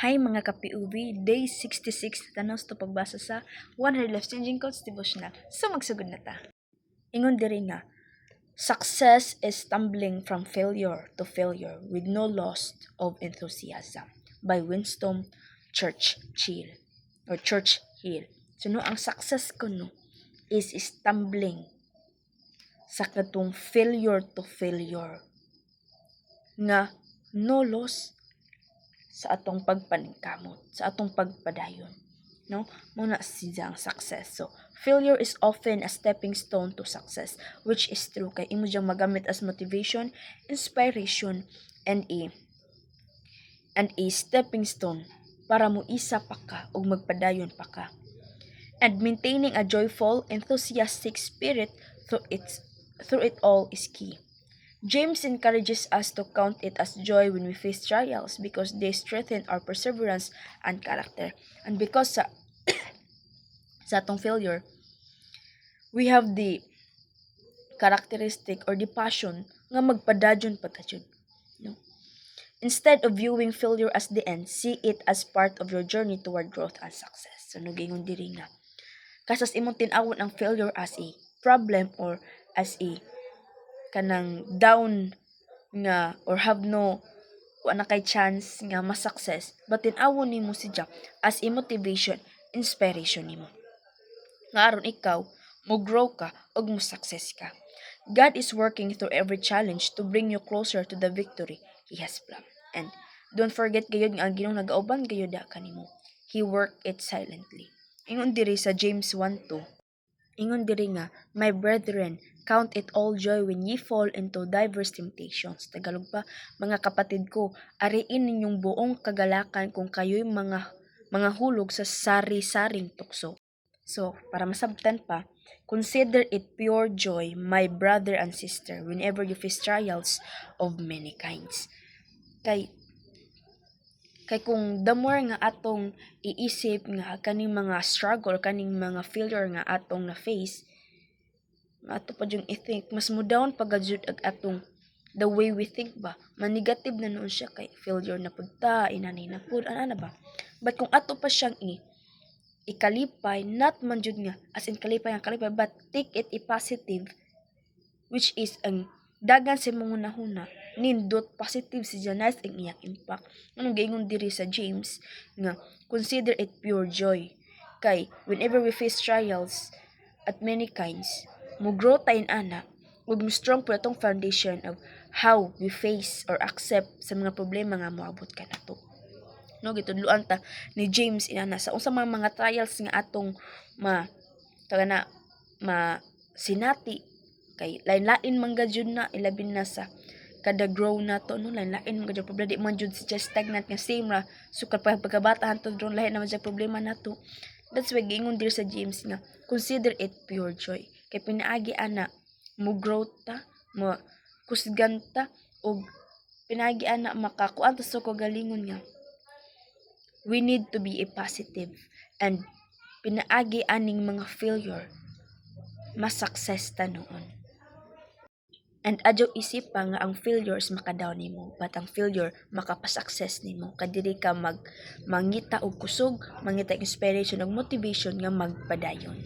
Hi mga ka-PUV, day 66 na tanaw sa pagbasa sa 100 Life-Changing Quotes Devotional. So magsugod na ta. Ingon diri nga, success is stumbling from failure to failure with no loss of enthusiasm by Winston Churchill or Churchill. So no, ang success ko no is stumbling sa katong failure to failure nga no loss sa atong pagpaningkamot, sa atong pagpadayon, no? Muna siya ang success. So, failure is often a stepping stone to success, which is true kay imo jang magamit as motivation, inspiration, and a stepping stone para mo isa pa ka ug magpadayon pa ka. And maintaining a joyful, enthusiastic spirit through it all is key. James encourages us to count it as joy when we face trials because they strengthen our perseverance and character. And because sa atong failure, we have the characteristic or the passion nga magpadadyon pagkajud. No? Instead of viewing failure as the end, see it as part of your journey toward growth and success. So nugingon diri nga. Kasas imong tin-awon ang failure as a problem or as a kanang down nga or have no wala kay chance nga ma-success, but tin-awon nimo siya as a motivation, inspiration nimo. Nga aron ikaw mo grow ka ug mo success ka. God is working through every challenge to bring you closer to the victory He has planned. And don't forget gayud nga ang Ginoo nagauban gayud kanimo. He worked it silently. Ingon diri sa James 1:2. Ingon diri nga, my brethren, count it all joy when ye fall into diverse temptations. Tagalog pa, mga kapatid ko, ariin ninyong buong kagalakan kung kayo'y mga hulog sa sari-saring tukso. So, para masabtan pa, consider it pure joy, my brother and sister, whenever you face trials of many kinds. Kay kung the more nga atong iisip nga kaning mga struggle, kaning mga failure nga atong na face, nga ato pa yung i-think, mas mo down pagajud ag atong the way we think ba. Manigative na noon siya kay failure na pudta, inanay na pud, ana ba. But kung ato pa siyang ikalipay, not man jud nga, as in kalipay, but take it positive, which is ang dagan sa mga nahuna, nindot positive si Janice ang iyang impact. Anong gaingon diri sa James nga consider it pure joy kay whenever we face trials at many kinds mo grow tayo ana ug mo strong po atong foundation of how we face or accept sa mga problema nga moabot kanato. No, gitudloan ta ni James inana sa unsa mga trials nga atong sinati kay lain-lain man jud na ilabin na sa kada grow na to no lain-lain man jud problema di man jud si just stagnant nga same ra sukad pa pagkabata hantud ron lain naman sa problema nato. That's why gingon dir sa James nga consider it pure joy kay pinaagi ana mo grow ta mo kusgan ta og pinaagi ana makakuan ta sa kagalingon nga we need to be a positive and pinaagi aning mga failure mas success ta noon. And adyo isip pa nga ang failures makadown nimo, but ang failure makapasuccess nimo. Kadiri ka mangita og kusog, mangita inspiration og motivation nga magpadayon.